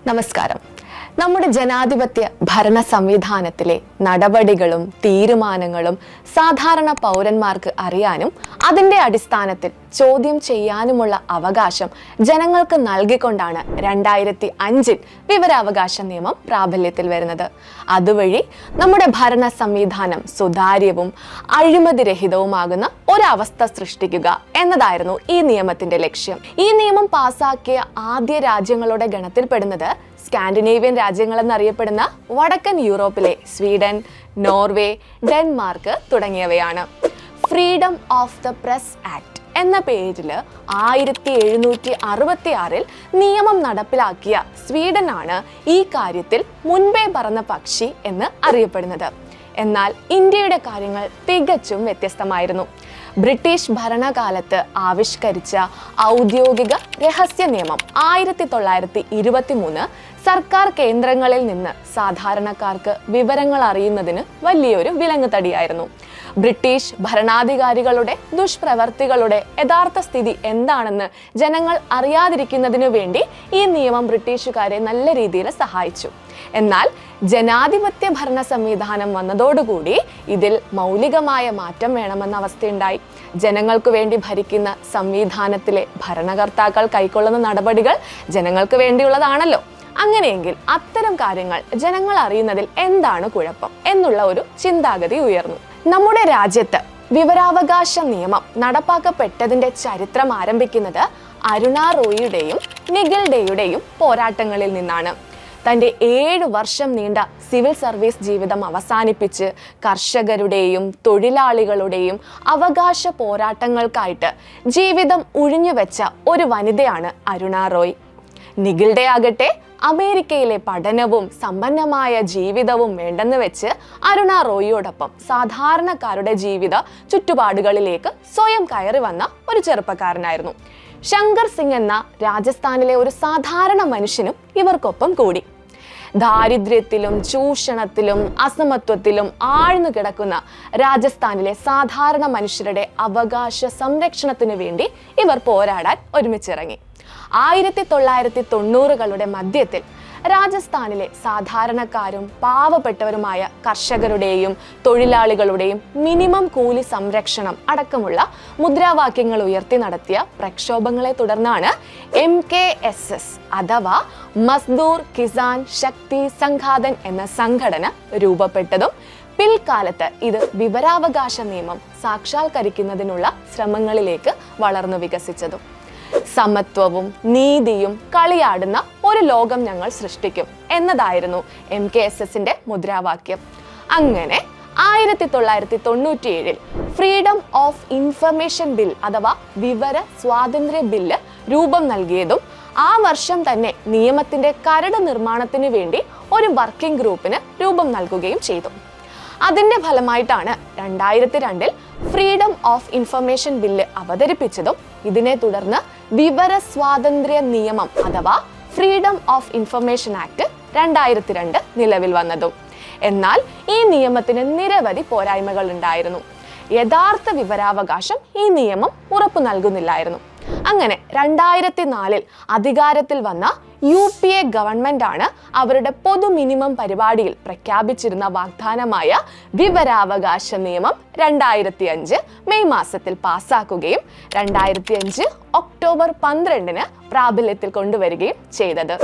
നമസ്കാരം. നമ്മുടെ ജനാധിപത്യ ഭരണ സംവിധാനത്തിലെ നടപടികളും തീരുമാനങ്ങളും സാധാരണ പൗരന്മാർക്ക് അറിയാനും അതിൻ്റെ അടിസ്ഥാനത്തിൽ ചോദ്യം ചെയ്യാനുമുള്ള അവകാശം ജനങ്ങൾക്ക് നൽകിക്കൊണ്ടാണ് 2005 വിവരാവകാശ നിയമം പ്രാബല്യത്തിൽ വരുന്നത്. അതുവഴി നമ്മുടെ ഭരണ സംവിധാനം സുതാര്യവും അഴിമതിരഹിതവുമാകുന്ന ഒരവസ്ഥ സൃഷ്ടിക്കുക എന്നതായിരുന്നു ഈ നിയമത്തിന്റെ ലക്ഷ്യം. ഈ നിയമം പാസാക്കിയ ആദ്യ രാജ്യങ്ങളുടെ ഗണത്തിൽപ്പെടുന്നത് സ്കാൻഡിനേവിയൻ രാജ്യങ്ങൾ എന്നറിയപ്പെടുന്ന വടക്കൻ യൂറോപ്പിലെ സ്വീഡൻ, നോർവേ, ഡെൻമാർക്ക് തുടങ്ങിയവയാണ്. Freedom of the press act എന്ന പേരിൽ 1766 നിയമം നടപ്പിലാക്കിയ സ്വീഡനാണ് ഈ കാര്യത്തിൽ മുൻപേ പറന്ന പക്ഷി എന്ന് അറിയപ്പെടുന്നത്. എന്നാൽ ഇന്ത്യയുടെ കാര്യങ്ങൾ തികച്ചും വ്യത്യസ്തമായിരുന്നു. ബ്രിട്ടീഷ് ഭരണകാലത്ത് ആവിഷ്കരിച്ച ഔദ്യോഗിക രഹസ്യ നിയമം 1923 സർക്കാർ കേന്ദ്രങ്ങളിൽ നിന്ന് സാധാരണക്കാർക്ക് വിവരങ്ങൾ അറിയുന്നതിന് വലിയൊരു വിലങ്ങുതടിയായിരുന്നു. ബ്രിട്ടീഷ് ഭരണാധികാരികളുടെ ദുഷ്പ്രവർത്തികളുടെ യഥാർത്ഥ സ്ഥിതി എന്താണെന്ന് ജനങ്ങൾ അറിയാതിരിക്കുന്നതിനു വേണ്ടി ഈ നിയമം ബ്രിട്ടീഷുകാരെ നല്ല രീതിയിൽ സഹായിച്ചു. എന്നാൽ ജനാധിപത്യ ഭരണ സംവിധാനം വന്നതോടുകൂടി ഇതിൽ മൗലികമായ മാറ്റം വേണമെന്ന അവസ്ഥയുണ്ടായി. ജനങ്ങൾക്ക് വേണ്ടി ഭരിക്കുന്ന സംവിധാനത്തിലെ ഭരണകർത്താക്കൾ കൈക്കൊള്ളുന്ന നടപടികൾ ജനങ്ങൾക്ക് വേണ്ടിയുള്ളതാണല്ലോ. അങ്ങനെയെങ്കിൽ അത്തരം കാര്യങ്ങൾ ജനങ്ങൾ അറിയുന്നതിൽ എന്താണ് കുഴപ്പം എന്നുള്ള ഒരു ചിന്താഗതി ഉയർന്നു. നമ്മുടെ രാജ്യത്ത് വിവരാവകാശ നിയമം നടപ്പാക്കപ്പെട്ടതിന്റെ ചരിത്രം ആരംഭിക്കുന്നത് അരുണ റോയിയുടെയും നിഖിൽ ഡേയുടെയും പോരാട്ടങ്ങളിൽ നിന്നാണ്. തൻ്റെ 7 വർഷം നീണ്ട സിവിൽ സർവീസ് ജീവിതം അവസാനിപ്പിച്ച് കർഷകരുടെയും തൊഴിലാളികളുടെയും അവകാശ പോരാട്ടങ്ങൾക്കായിട്ട് ജീവിതം ഉഴിഞ്ഞുവെച്ച ഒരു വനിതയാണ് അരുണ റോയ്. നിഖിൽ ഡേ ആകട്ടെ അമേരിക്കയിലെ പഠനവും സമ്പന്നമായ ജീവിതവും വേണ്ടെന്ന് വെച്ച് അരുണ റോയിയോടൊപ്പം സാധാരണക്കാരുടെ ജീവിത ചുറ്റുപാടുകളിലേക്ക് സ്വയം കയറി വന്ന ഒരു ചെറുപ്പക്കാരനായിരുന്നു. ശങ്കർ സിംഗ് എന്ന രാജസ്ഥാനിലെ ഒരു സാധാരണ മനുഷ്യനും ഇവർക്കൊപ്പം കൂടി. ദാരിദ്ര്യത്തിലും ചൂഷണത്തിലും അസമത്വത്തിലും ആഴ്ന്നു കിടക്കുന്ന രാജസ്ഥാനിലെ സാധാരണ മനുഷ്യരുടെ അവകാശ സംരക്ഷണത്തിനു വേണ്ടി ഇവർ പോരാടാൻ ഒരുമിച്ചിറങ്ങി. 1990കളുടെ മധ്യത്തിൽ രാജസ്ഥാനിലെ സാധാരണക്കാരും പാവപ്പെട്ടവരുമായ കർഷകരുടെയും തൊഴിലാളികളുടെയും മിനിമം കൂലി സംരക്ഷണം അടക്കമുള്ള മുദ്രാവാക്യങ്ങൾ ഉയർത്തി നടത്തിയ പ്രക്ഷോഭങ്ങളെ തുടർന്നാണ് MKSS അഥവാ മസ്ദൂർ കിസാൻ ശക്തി സംഘാതൻ എന്ന സംഘടന രൂപപ്പെട്ടതും പിൽക്കാലത്ത് ഇത് വിവരാവകാശ നിയമം സാക്ഷാത്കരിക്കുന്നതിനുള്ള ശ്രമങ്ങളിലേക്ക് വളർന്നു വികസിച്ചതും. സമത്വവും നീതിയും കളിയാടുന്ന ഒരു ലോകം ഞങ്ങൾ സൃഷ്ടിക്കും എന്നതായിരുന്നു MKSSന്റെ മുദ്രാവാക്യം. അങ്ങനെ 1997 ഫ്രീഡം ഓഫ് ഇൻഫർമേഷൻ ബിൽ അഥവാ വിവര സ്വാതന്ത്ര്യ ബില്ല് രൂപം നൽകിയതും ആ വർഷം തന്നെ നിയമത്തിന്റെ കരട് നിർമ്മാണത്തിന് വേണ്ടി ഒരു വർക്കിംഗ് ഗ്രൂപ്പിന് രൂപം നൽകുകയും ചെയ്തു. അതിന്റെ ഫലമായിട്ടാണ് 2002 ഫ്രീഡം ഓഫ് ഇൻഫർമേഷൻ ബില്ല് അവതരിപ്പിച്ചതും ഇതിനെ തുടർന്ന് വിവര സ്വാതന്ത്ര്യ നിയമം അഥവാ ഫ്രീഡം ഓഫ് ഇൻഫർമേഷൻ ആക്ട് 2002 നിലവിൽ വന്നതും. എന്നാൽ ഈ നിയമത്തിന് നിരവധി പോരായ്മകൾ ഉണ്ടായിരുന്നു. യഥാർത്ഥ വിവരാവകാശം ഈ നിയമം ഉറപ്പു നൽകുന്നില്ലായിരുന്നു. അങ്ങനെ 2004 അധികാരത്തിൽ വന്ന UPA ഗവൺമെന്റ് ആണ് അവരുടെ പൊതു മിനിമം പരിപാടിയിൽ പ്രഖ്യാപിച്ചിരുന്ന വാഗ്ദാനമായ വിവരാവകാശ നിയമം 2005 മെയ് മാസത്തിൽ പാസ്സാക്കുകയും 2005 ഒക്ടോബർ 12 പ്രാബല്യത്തിൽ കൊണ്ടുവരികയും ചെയ്തത്.